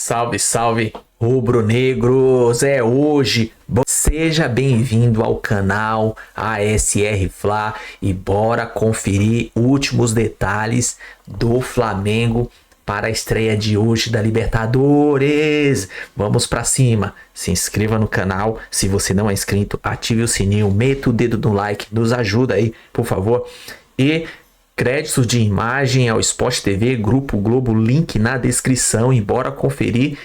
Salve, salve, rubro-negros! É hoje. Seja bem-vindo ao canal ASR Fla e bora conferir últimos detalhes do Flamengo para a estreia de hoje da Libertadores. Vamos para cima. Se inscreva no canal. Se você não é inscrito, ative o sininho, meta o dedo no like, nos ajuda aí, por favor. E créditos de imagem ao Sport TV, Grupo Globo, link na descrição e bora conferir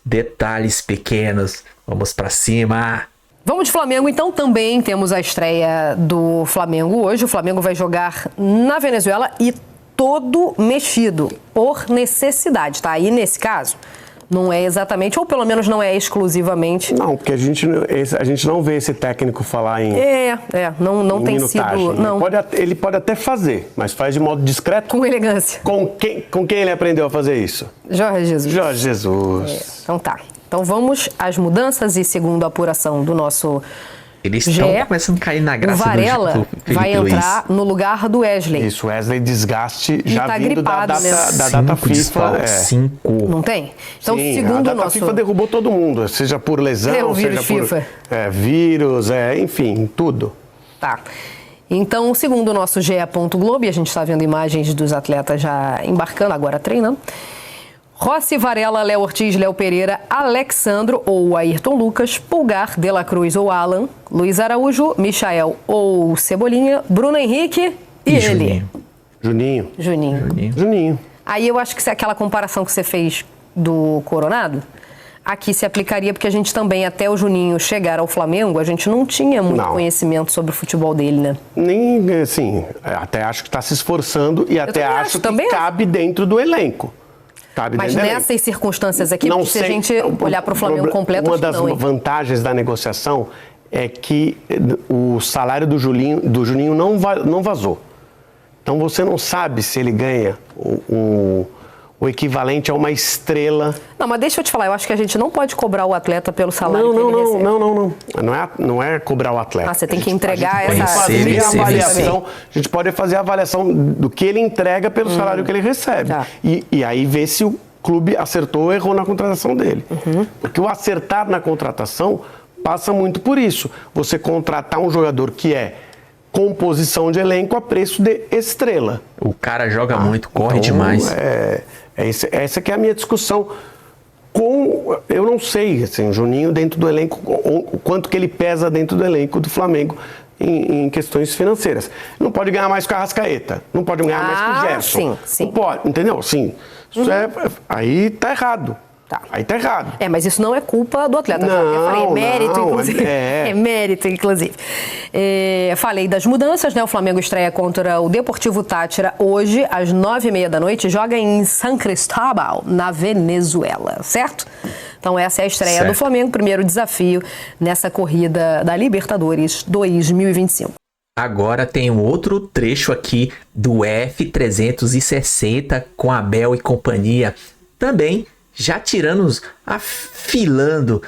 detalhes pequenos. Vamos para cima. Vamos de Flamengo, então. Também temos a estreia do Flamengo hoje. O Flamengo vai jogar na Venezuela e todo mexido por necessidade, tá? E nesse caso, não é exatamente, ou pelo menos não é exclusivamente. Não, porque a gente não vê esse técnico falar em. Não tem sido. Não. Ele pode até fazer, mas faz de modo discreto. Com elegância. Com quem ele aprendeu a fazer isso? Jorge Jesus. Jorge Jesus. Então tá. Então vamos às mudanças e segundo a apuração do nosso. Eles estão começando a cair na graça. O Varela vai entrar no lugar do Wesley. Isso, Wesley desgaste já tá vindo gripado, da data FIFA. Não tem? Então, sim, segundo a data FIFA derrubou todo mundo, seja por lesão, seja por vírus, enfim, tudo. Tá. Então, segundo o nosso GE. Globo, e a gente está vendo imagens dos atletas já embarcando, agora treinando. Rossi, Varela, Léo Ortiz, Léo Pereira, Alexandro ou Ayrton Lucas, Pulgar, De La Cruz ou Alan, Luiz Araújo, Michael ou Cebolinha, Bruno Henrique e ele. Juninho. Aí eu acho que se aquela comparação que você fez do Coronado, aqui se aplicaria porque a gente também, até o Juninho chegar ao Flamengo, a gente não tinha muito conhecimento sobre o futebol dele, né? Nem, assim, até acho que está se esforçando e até acho que cabe dentro do elenco. Mas nessas circunstâncias aqui, se a gente olhar para o Flamengo completo, uma das vantagens da negociação é que o salário do Juninho não vazou. Então você não sabe se ele ganha o equivalente a uma estrela. Não, mas deixa eu te falar, eu acho que a gente não pode cobrar o atleta pelo salário que ele recebe. Não é cobrar o atleta. Você tem que entregar essa avaliação. A gente pode fazer a avaliação do que ele entrega pelo salário que ele recebe. Tá. E aí ver se o clube acertou ou errou na contratação dele. Porque o acertar na contratação passa muito por isso. Você contratar um jogador que é composição de elenco a preço de estrela. O cara joga muito, corre demais. Essa que é a minha discussão eu não sei, assim, o Juninho dentro do elenco, o quanto que ele pesa dentro do elenco do Flamengo em questões financeiras. Não pode ganhar mais com a Arrascaeta, não pode ganhar mais com o Gerson. Sim. Não pode, entendeu? Sim. Aí tá errado. Aí tá errado. Mas isso não é culpa do atleta. Eu falei, é mérito, inclusive. É mérito, inclusive. Falei das mudanças, né? O Flamengo estreia contra o Deportivo Táchira hoje, às 9h30 da noite. Joga em San Cristóbal, na Venezuela, certo? Então essa é a estreia do Flamengo, primeiro desafio nessa corrida da Libertadores 2025. Agora tem um outro trecho aqui do F360 com Abel e companhia. Também já afilando,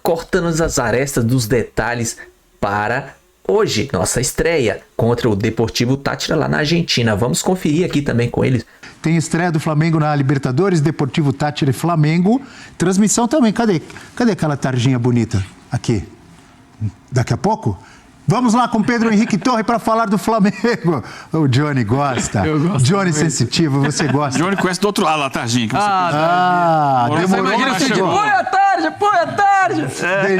cortando as arestas dos detalhes para hoje, nossa estreia contra o Deportivo Táchira lá na Argentina. Vamos conferir aqui também com eles. Tem estreia do Flamengo na Libertadores, Deportivo Táchira e Flamengo. Transmissão também. Cadê aquela tarjinha bonita? Aqui. Daqui a pouco? Vamos lá com Pedro Henrique Torre para falar do Flamengo. O Johnny gosta. Eu gosto. Johnny sensitivo, você gosta. Johnny conhece do outro lado a tarjinha que você demorou. Imagina você de põe a tarde.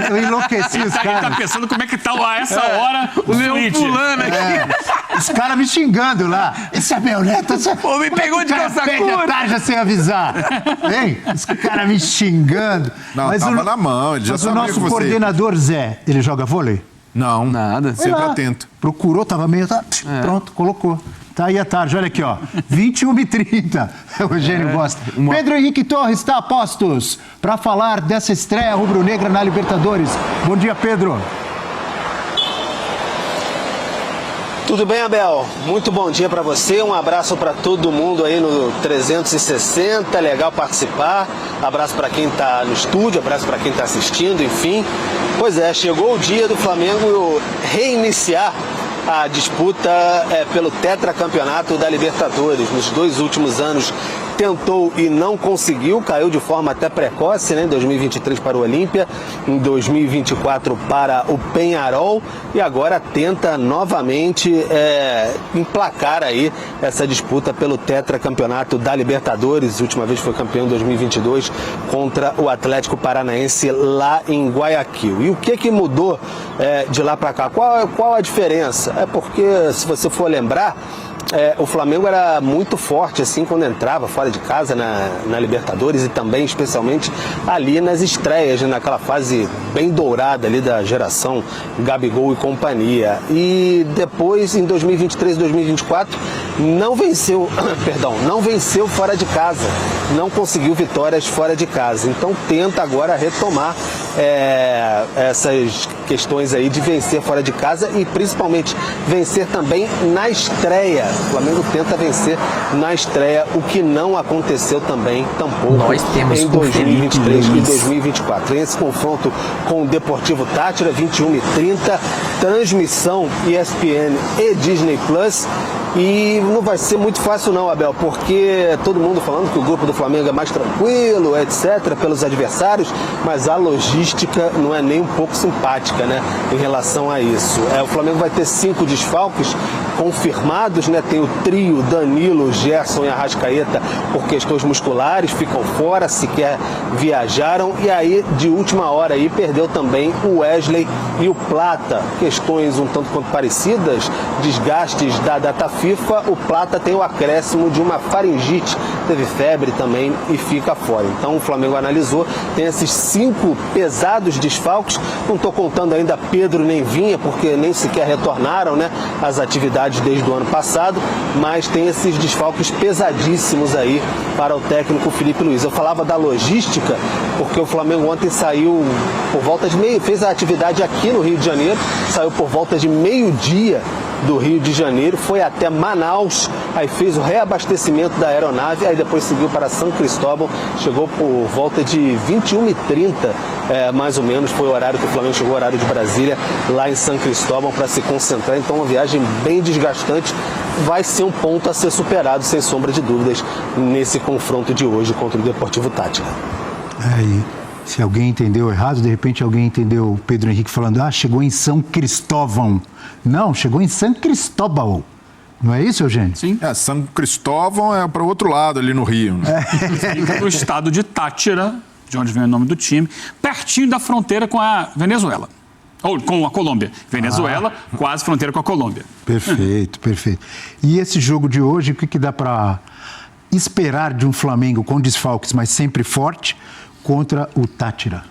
Eu enlouqueci os caras. Ele tá pensando como é que tá a essa hora o meu fulano aqui. Os caras me xingando lá. Esse é meu neto. Pô, me pegou de calça curta. A tarja sem avisar. Hein? Os caras me xingando. Não, mas tava na mão, ele já sabia. Mas o nosso coordenador, Zé, ele joga vôlei? Não, nada. Sempre atento. Procurou, tava meio... Pronto, colocou. Tá aí a tarde, olha aqui, ó. 21h30. O Eugênio gosta. Pedro Henrique Torres está a postos para falar dessa estreia rubro-negra na Libertadores. Bom dia, Pedro. Tudo bem, Abel? Muito bom dia para você, um abraço para todo mundo aí no 360, legal participar, abraço para quem está no estúdio, abraço para quem está assistindo, enfim. Pois é, chegou o dia do Flamengo reiniciar a disputa pelo tetracampeonato da Libertadores. Nos 2 últimos anos tentou e não conseguiu, caiu de forma até precoce, né? Em 2023 para o Olímpia, em 2024 para o Peñarol, e agora tenta novamente emplacar aí essa disputa pelo tetracampeonato da Libertadores. A última vez foi campeão em 2022 contra o Atlético Paranaense lá em Guayaquil. E o que mudou de lá para cá? Qual a diferença? É porque, se você for lembrar, o Flamengo era muito forte assim quando entrava fora de casa na Libertadores, e também especialmente ali nas estreias, naquela fase bem dourada ali da geração Gabigol e companhia. E depois, em 2023 e 2024, não venceu fora de casa, não conseguiu vitórias fora de casa. Então tenta agora retomar essas questões aí de vencer fora de casa e principalmente vencer também na estreia. O Flamengo tenta vencer na estreia, o que não aconteceu também tampouco em 2023 e 2024. Tem esse confronto com o Deportivo Táchira, 21h30, transmissão ESPN e Disney Plus. E não vai ser muito fácil não, Abel, porque todo mundo falando que o grupo do Flamengo é mais tranquilo, etc., pelos adversários, mas a logística não é nem um pouco simpática, né, em relação a isso. O Flamengo vai ter 5 desfalques confirmados, né? Tem o trio Danilo, Gerson e Arrascaeta por questões musculares, ficam fora, sequer viajaram, e aí de última hora aí perdeu também o Wesley e o Plata, questões um tanto quanto parecidas, desgastes da data FIFA. O Plata tem o acréscimo de uma faringite, teve febre também e fica fora. Então o Flamengo analisou, tem esses 5 pesados desfalques, não estou contando ainda Pedro nem Vinha, porque nem sequer retornaram, né, às atividades desde o ano passado, mas tem esses desfalques pesadíssimos aí para o técnico Felipe Luiz. Eu falava da logística, porque o Flamengo ontem saiu por volta de fez a atividade aqui no Rio de Janeiro, saiu por volta de meio-dia do Rio de Janeiro, foi até Manaus, aí fez o reabastecimento da aeronave, aí depois seguiu para São Cristóvão, chegou por volta de 21h30, mais ou menos, foi o horário que o Flamengo chegou, o horário de Brasília, lá em São Cristóvão, para se concentrar. Então uma viagem bem desgastante, vai ser um ponto a ser superado, sem sombra de dúvidas, nesse confronto de hoje contra o Deportivo Táchira. Se alguém entendeu errado, de repente alguém entendeu o Pedro Henrique falando, chegou em São Cristóvão. Não, chegou em São Cristóbal. Não é isso, Eugênio? Sim. São Cristóvão é para o outro lado, ali no Rio. Né? Fica no estado de Táchira, de onde vem o nome do time, pertinho da fronteira com a Venezuela. Ou com a Colômbia. Venezuela, quase fronteira com a Colômbia. Perfeito, perfeito. E esse jogo de hoje, o que dá para esperar de um Flamengo com desfalques, mas sempre forte, contra o Táchira?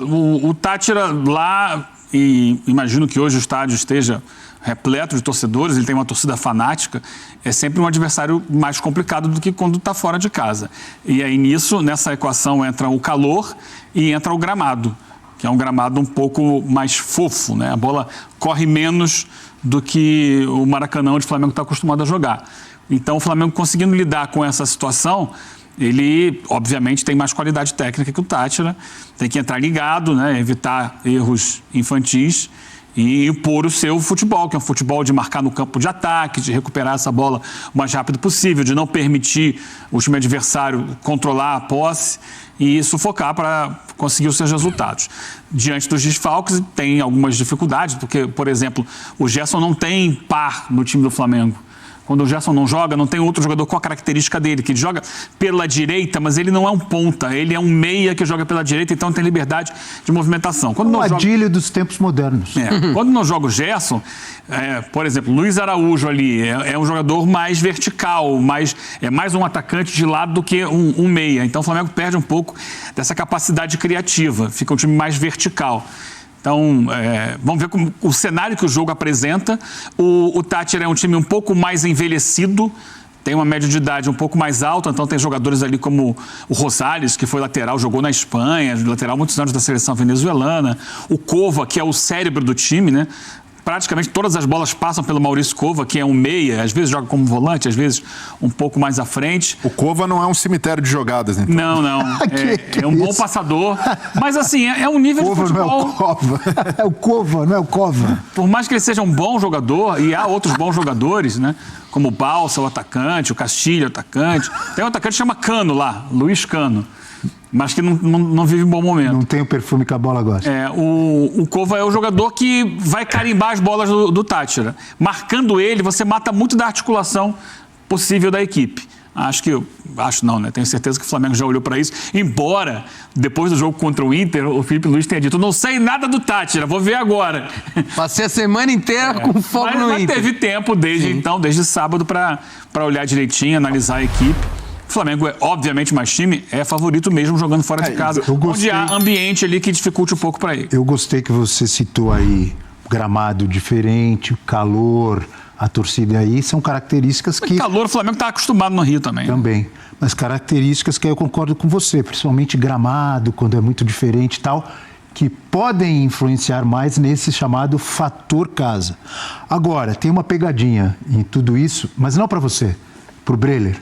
O Táchira lá, e imagino que hoje o estádio esteja repleto de torcedores, ele tem uma torcida fanática, é sempre um adversário mais complicado do que quando está fora de casa. E aí nessa equação entra o calor e entra o gramado, que é um gramado um pouco mais fofo, né? A bola corre menos do que o Maracanã, onde o Flamengo está acostumado a jogar. Então o Flamengo conseguindo lidar com essa situação, ele, obviamente, tem mais qualidade técnica que o Táchira, tem que entrar ligado, né, evitar erros infantis e impor o seu futebol, que é um futebol de marcar no campo de ataque, de recuperar essa bola o mais rápido possível, de não permitir o time adversário controlar a posse e sufocar para conseguir os seus resultados. Diante dos desfalques, tem algumas dificuldades, porque, por exemplo, o Gerson não tem par no time do Flamengo. Quando o Gerson não joga, não tem outro jogador com a característica dele, que ele joga pela direita, mas ele não é um ponta, ele é um meia que joga pela direita, então tem liberdade de movimentação. O Adílio dos tempos modernos. Quando não joga o Gerson, por exemplo, Luiz Araújo ali é um jogador mais vertical, é mais um atacante de lado do que um meia. Então o Flamengo perde um pouco dessa capacidade criativa, fica um time mais vertical. Então, vamos ver como o cenário que o jogo apresenta. O Táchira é um time um pouco mais envelhecido, tem uma média de idade um pouco mais alta, então tem jogadores ali como o Rosales, que foi lateral, jogou na Espanha, lateral há muitos anos da seleção venezuelana. O Cova, que é o cérebro do time, né? praticamente todas as bolas passam pelo Maurício Cova, que é um meia, às vezes joga como volante, às vezes um pouco mais à frente. O Cova não é um cemitério de jogadas, então. Não. É um bom passador. Mas assim, é um nível Cova de futebol... não é o Cova. É o Cova, não é o Cova. Por mais que ele seja um bom jogador, e há outros bons jogadores, né? Como o Balsa, o atacante, o Castilho, o atacante. Tem um atacante que chama Cano lá, Luiz Cano. Mas que não vive um bom momento. Não tem o perfume que a bola gosta. O Cova é o jogador que vai carimbar as bolas do Táchira. Marcando ele, você mata muito da articulação possível da equipe. Acho não, né? Tenho certeza que o Flamengo já olhou para isso. Embora, depois do jogo contra o Inter, o Felipe Luiz tenha dito: não sei nada do Táchira, vou ver agora. Passei a semana inteira com fogo no Inter. Mas teve tempo desde sábado, para olhar direitinho, analisar a equipe. O Flamengo é, obviamente, mais time, é favorito mesmo jogando fora de casa, onde há ambiente ali que dificulte um pouco para ele. Eu gostei que você citou aí o gramado diferente, o calor, a torcida aí, são características que... O calor, o Flamengo está acostumado no Rio também. Também, mas características que eu concordo com você, principalmente gramado, quando é muito diferente e tal, que podem influenciar mais nesse chamado fator casa. Agora, tem uma pegadinha em tudo isso, mas não para você, para o Breler.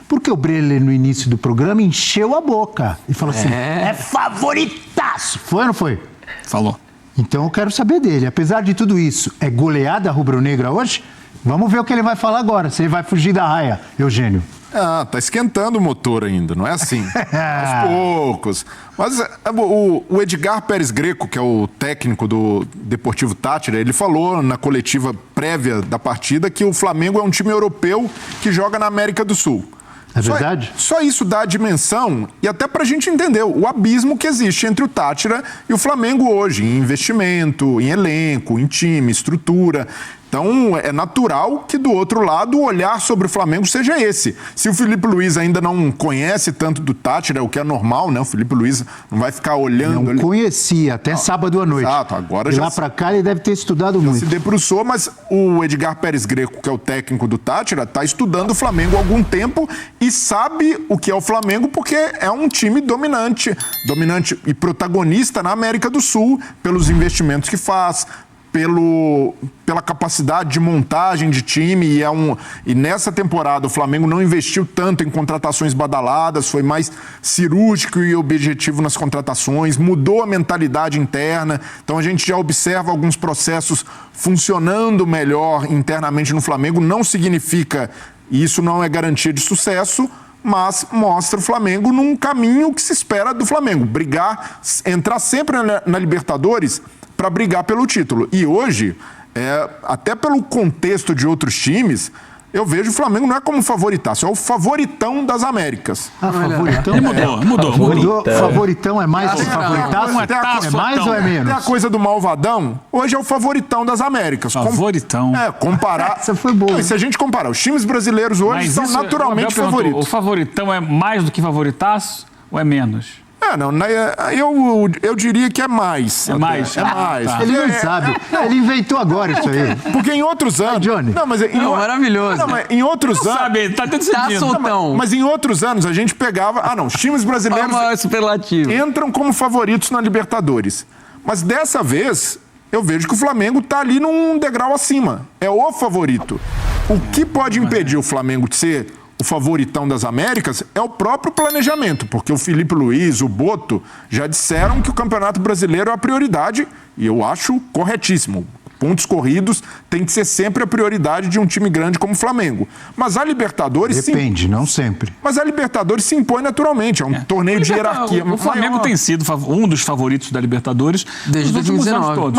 Porque o Breler, no início do programa, encheu a boca e falou assim, é favoritaço. Foi ou não foi? Falou. Então eu quero saber dele. Apesar de tudo isso, é goleada rubro-negra hoje? Vamos ver o que ele vai falar agora, se ele vai fugir da raia, Eugênio. Tá esquentando o motor ainda, não é assim? Aos poucos. Mas o Edgar Pérez Greco, que é o técnico do Deportivo Táchira, ele falou na coletiva prévia da partida que o Flamengo é um time europeu que joga na América do Sul. É verdade? Só isso dá a dimensão e até pra gente entender o abismo que existe entre o Táchira e o Flamengo hoje, em investimento, em elenco, em time, estrutura. Então, é natural que do outro lado o olhar sobre o Flamengo seja esse. Se o Felipe Luiz ainda não conhece tanto do Táchira, o que é normal, né? O Felipe Luiz não vai ficar olhando... Não conhecia, até sábado à noite. Exato, agora e já... lá pra cá ele deve ter estudado muito. Se debruçou, mas o Edgar Pérez Greco, que é o técnico do Táchira, está estudando o Flamengo há algum tempo e sabe o que é o Flamengo porque é um time dominante e protagonista na América do Sul pelos investimentos que faz, pela capacidade de montagem de time e nessa temporada o Flamengo não investiu tanto em contratações badaladas, foi mais cirúrgico e objetivo nas contratações, mudou a mentalidade interna, então a gente já observa alguns processos funcionando melhor internamente no Flamengo, não significa, e isso não é garantia de sucesso, mas mostra o Flamengo num caminho que se espera do Flamengo, entrar sempre na Libertadores para brigar pelo título. E hoje, até pelo contexto de outros times, eu vejo o Flamengo não é como favoritaço, é o favoritão das Américas. Favoritão? Mudou. Favoritão é mais que favoritaço? É mais ou é menos? Tem a coisa do malvadão, hoje é o favoritão das Américas. Favoritão. Comparar... Essa foi boa. Não, se a gente comparar, os times brasileiros hoje são naturalmente favoritos. O favoritão é mais do que favoritaço ou é menos? Eu diria que é mais. É mais? É mais. Tá. Ele não sabe. Ele inventou agora isso aí. Porque em outros anos... Johnny. Maravilhoso. Não, mas em outros anos... Sabe, tá decidindo. soltão. Mas em outros anos a gente pegava... os times brasileiros entram como favoritos na Libertadores. Mas dessa vez, eu vejo que o Flamengo tá ali num degrau acima. É o favorito. O que pode impedir o Flamengo de ser o favoritão das Américas é o próprio planejamento, porque o Felipe Luiz, o Boto, já disseram que o Campeonato Brasileiro é a prioridade, e eu acho corretíssimo. Pontos corridos tem que ser sempre a prioridade de um time grande como o Flamengo. Mas a Libertadores... Depende, não sempre. Mas a Libertadores se impõe naturalmente, é um torneio de hierarquia. O Flamengo tem sido um dos favoritos da Libertadores desde 2019.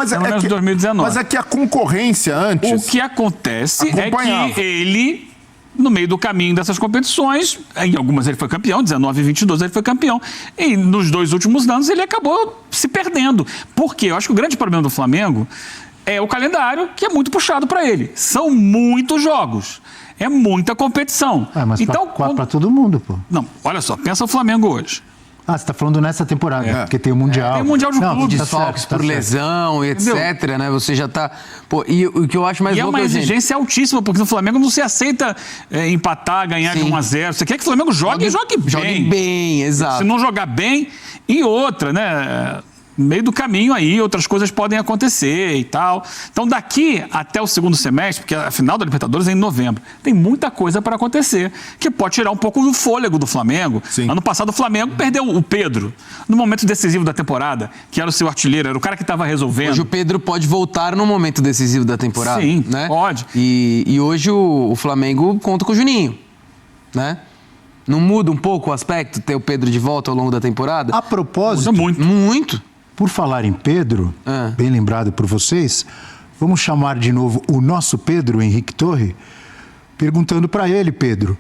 Mas é que a concorrência antes... O que acontece é que ele... No meio do caminho dessas competições, em algumas ele foi campeão, 19 e 22 ele foi campeão, e nos 2 últimos anos ele acabou se perdendo. Por quê? Eu acho que o grande problema do Flamengo é o calendário, que é muito puxado para ele. São muitos jogos, é muita competição. Mas então, para todo mundo, pô. Não, olha só, pensa o Flamengo hoje. Você está falando nessa temporada, porque tem o Mundial. Tem o Mundial de clubes. Desfalques por lesão, etc, né? Você já está... E o que eu acho mais louco... E é uma exigência altíssima, porque no Flamengo não se aceita empatar, ganhar de 1-0. Você quer que o Flamengo jogue bem. Jogue bem, exato. Se não jogar bem... E outra, né? no meio do caminho aí, outras coisas podem acontecer e tal. Então, daqui até o segundo semestre, porque a final da Libertadores é em novembro, tem muita coisa para acontecer, que pode tirar um pouco do fôlego do Flamengo. Sim. Ano passado, o Flamengo perdeu o Pedro, no momento decisivo da temporada, que era o seu artilheiro, era o cara que estava resolvendo. Hoje o Pedro pode voltar no momento decisivo da temporada. Sim, né? pode. E hoje o Flamengo conta com o Juninho, né? Não muda um pouco o aspecto ter o Pedro de volta ao longo da temporada? A propósito, Muda muito. Muito. por falar em Pedro, bem lembrado por vocês, vamos chamar de novo o nosso Pedro Henrique Torre, perguntando para ele, Pedro,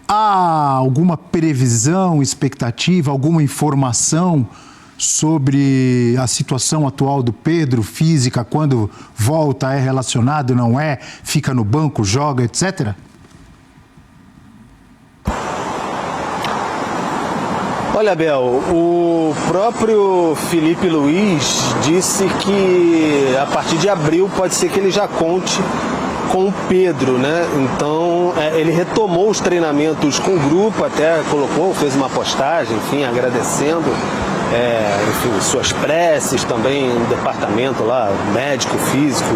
há alguma previsão, expectativa, alguma informação sobre a situação atual do Pedro, física, quando volta, é relacionado, não é, fica no banco, joga, etc.? Olha, Bel, o próprio Felipe Luiz disse que a partir de abril pode ser que ele já conte com o Pedro, né? Então, ele retomou os treinamentos com o grupo, até fez uma postagem, enfim, agradecendo, enfim, suas preces também, no departamento lá, médico, físico,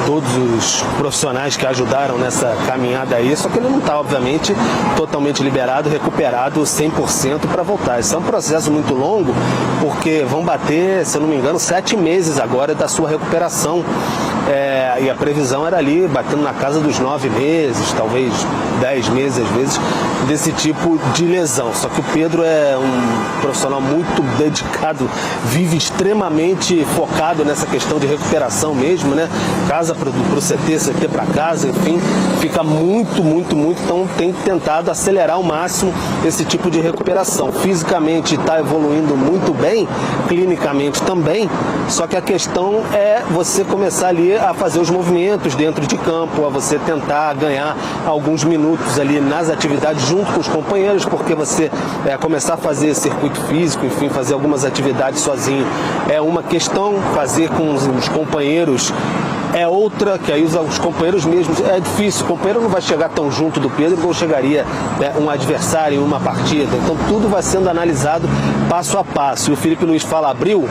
todos os profissionais que ajudaram nessa caminhada aí, só que ele não está, obviamente, totalmente liberado, recuperado 100% para voltar. Isso é um processo muito longo, porque vão bater, se eu não me engano, 7 meses agora da sua recuperação. E a previsão era ali, batendo na casa dos 9 meses, talvez 10 meses às vezes, desse tipo de lesão. Só que o Pedro é um profissional muito dedicado, vive extremamente focado nessa questão de recuperação mesmo, né? Casa pro CT para casa, enfim, fica muito, então tem tentado acelerar ao máximo esse tipo de recuperação. Fisicamente está evoluindo muito bem, clinicamente também, só que a questão é você começar ali a fazer os movimentos dentro de campo, a você tentar ganhar alguns minutos ali nas atividades junto com os companheiros, porque você começar a fazer circuito físico, enfim, fazer algumas atividades sozinho é uma questão, fazer com os companheiros é outra, que aí os companheiros mesmos, é difícil, o companheiro não vai chegar tão junto do Pedro como chegaria um adversário em uma partida, então tudo vai sendo analisado passo a passo. E o Felipe Luiz fala abril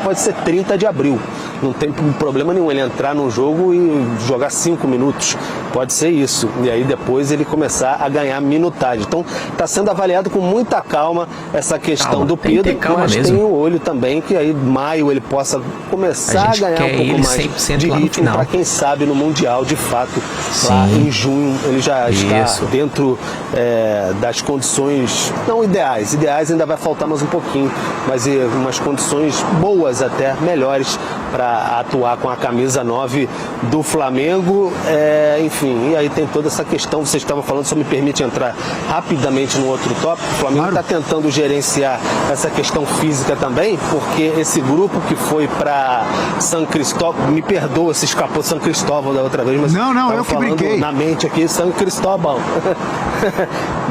pode ser 30 de abril, não tem problema nenhum ele entrar num jogo e jogar 5 minutos, pode ser isso, e aí depois ele começar a ganhar minutagem. Então está sendo avaliado com muita calma essa questão do Pedro, mas tem o olho também que aí maio ele possa começar a ganhar um pouco mais de ritmo para quem sabe no Mundial de fato. Sim. Lá em junho ele já está dentro das condições não ideais ainda vai faltar mais um pouquinho, mas umas condições boas até, melhores para atuar com a camisa 9 do Flamengo, enfim, e aí tem toda essa questão, vocês estavam falando, só me permite entrar rapidamente no outro tópico. O Flamengo está tentando gerenciar essa questão física também, porque esse grupo que foi para São Cristóvão, me perdoa se escapou São Cristóvão da outra vez, mas não, eu que brinquei na mente aqui, São Cristóvão.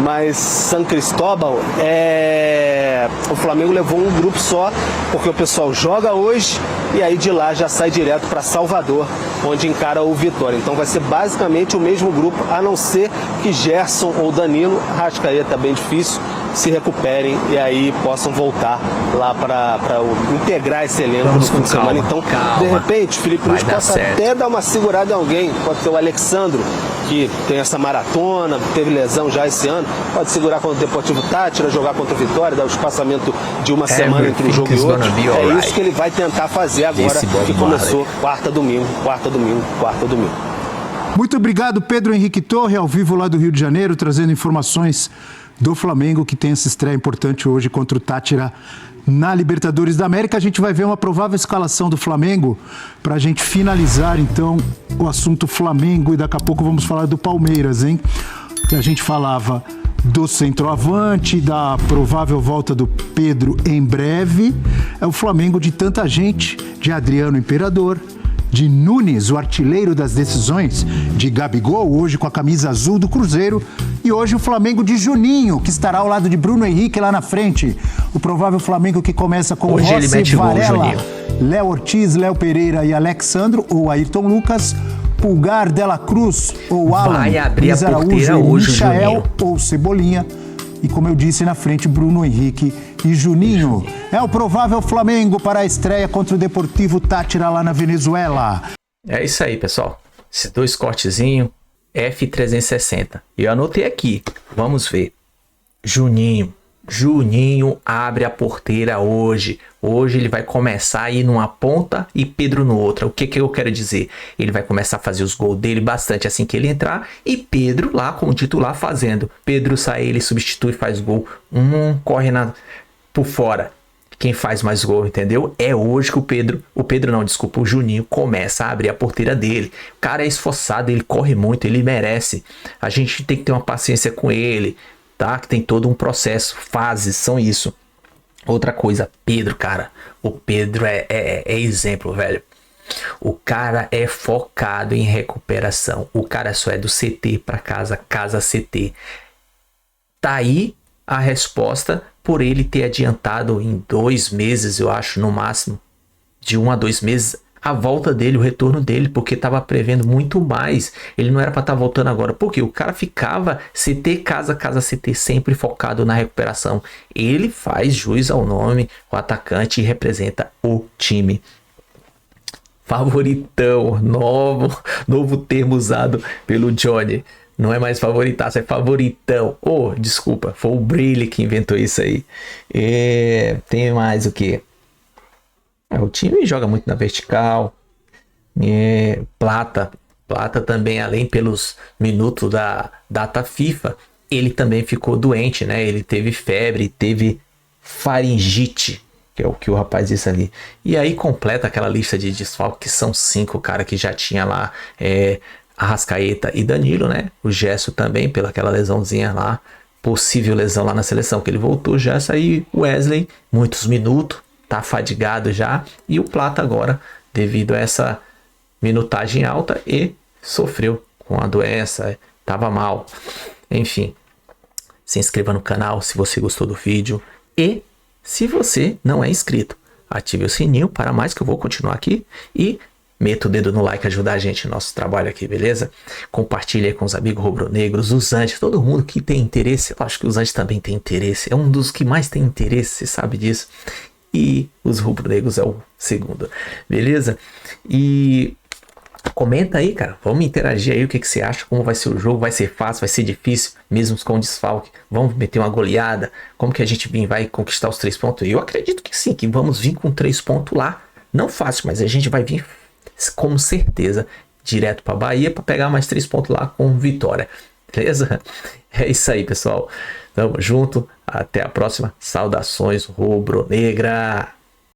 Mas São Cristóvão o Flamengo levou um grupo só, porque o pessoal joga hoje e aí de lá já sai direto para Salvador, onde encara o Vitória. Então vai ser basicamente o mesmo grupo, a não ser que Gerson ou Danilo, Arrascaeta bem difícil, se recuperem e aí possam voltar lá para integrar esse elenco no fim de semana. Então, de repente, o Felipe Luiz possa até dar uma segurada em alguém, pode ser o Alexandro, que tem essa maratona, teve lesão já esse ano, pode segurar contra o Deportivo Táchira, jogar contra o Vitória, dar o espaçamento de uma semana entre um jogo e outro. É isso que ele vai tentar fazer agora que começou quarta, domingo. Muito obrigado, Pedro Henrique Torre, ao vivo lá do Rio de Janeiro, trazendo informações do Flamengo, que tem essa estreia importante hoje contra o Táchira na Libertadores da América. A gente vai ver uma provável escalação do Flamengo para a gente finalizar, então, o assunto Flamengo, e daqui a pouco vamos falar do Palmeiras, hein? A gente falava do centroavante, da provável volta do Pedro em breve. É o Flamengo de tanta gente, de Adriano Imperador, de Nunes, o artilheiro das decisões, de Gabigol, hoje com a camisa azul do Cruzeiro, e hoje o Flamengo de Juninho, que estará ao lado de Bruno Henrique lá na frente. O provável Flamengo que começa com Rossi, Varela, Léo Ortiz, Léo Pereira e Alexandro, ou Ayrton Lucas, Pulgar, Dela Cruz ou Alan, vai abrir Luiz a porteira Araújo, hoje, Michael Juninho. ou Cebolinha, E como eu disse, na frente, Bruno Henrique e Juninho. É o provável Flamengo para a estreia contra o Deportivo Táchira lá na Venezuela. É isso aí, pessoal. Esses 2 cortezinhos, F360. E eu anotei aqui. Vamos ver. Juninho abre a porteira hoje. Hoje ele vai começar a ir numa ponta e Pedro no outra. O que eu quero dizer? Ele vai começar a fazer os gols dele bastante assim que ele entrar. E Pedro lá como titular fazendo. Pedro sai, ele substitui, faz gol. Corre por fora. Quem faz mais gol, entendeu? É hoje que o Juninho começa a abrir a porteira dele. O cara é esforçado, ele corre muito, ele merece. A gente tem que ter uma paciência com ele. Tá? Que tem todo um processo, fases, são isso. Outra coisa, Pedro, cara. O Pedro é exemplo, velho. O cara é focado em recuperação. O cara só é do CT para casa CT. Tá aí a resposta por ele ter adiantado em 2 meses, eu acho, no máximo. De 1 a 2 meses. A volta dele, o retorno dele, porque estava prevendo muito mais. Ele não era para estar voltando agora, porque o cara ficava CT, casa CT, sempre focado na recuperação. Ele faz jus ao nome, o atacante, e representa o time. Favoritão, novo termo usado pelo Johnny. Não é mais favoritaço, é favoritão. Desculpa, foi o Brilli que inventou isso aí. Tem mais o que? O time joga muito na vertical. Plata também, além pelos minutos da data FIFA, ele também ficou doente, né? Ele teve febre, teve faringite, que é o que o rapaz disse ali. E aí completa aquela lista de desfalques, que são 5, cara, que já tinha lá Arrascaeta e Danilo, né? O Gerson também, pela aquela lesãozinha lá, possível lesão lá na seleção, que ele voltou. Gerson e Wesley, muitos minutos. Tá fadigado já, e o Plata agora, devido a essa minutagem alta, e sofreu com a doença, tava mal. Enfim, se inscreva no canal se você gostou do vídeo, e se você não é inscrito, ative o sininho para mais, que eu vou continuar aqui, e meta o dedo no like, ajudar a gente no nosso trabalho aqui, beleza? Compartilhe aí com os amigos rubro-negros, os Andes, todo mundo que tem interesse. Eu acho que os Andes também tem interesse, é um dos que mais tem interesse, você sabe disso. E os rubro-negros é o segundo, beleza? E comenta aí, cara, vamos interagir aí, o que você acha, como vai ser o jogo, vai ser fácil, vai ser difícil, mesmo com desfalque, vamos meter uma goleada, como que a gente vai conquistar os 3 pontos? Eu acredito que sim, que vamos vir com 3 pontos lá, não fácil, mas a gente vai vir com certeza direto para Bahia para pegar mais 3 pontos lá com vitória, beleza? É isso aí, pessoal. Tamo junto. Até a próxima. Saudações rubro-negra.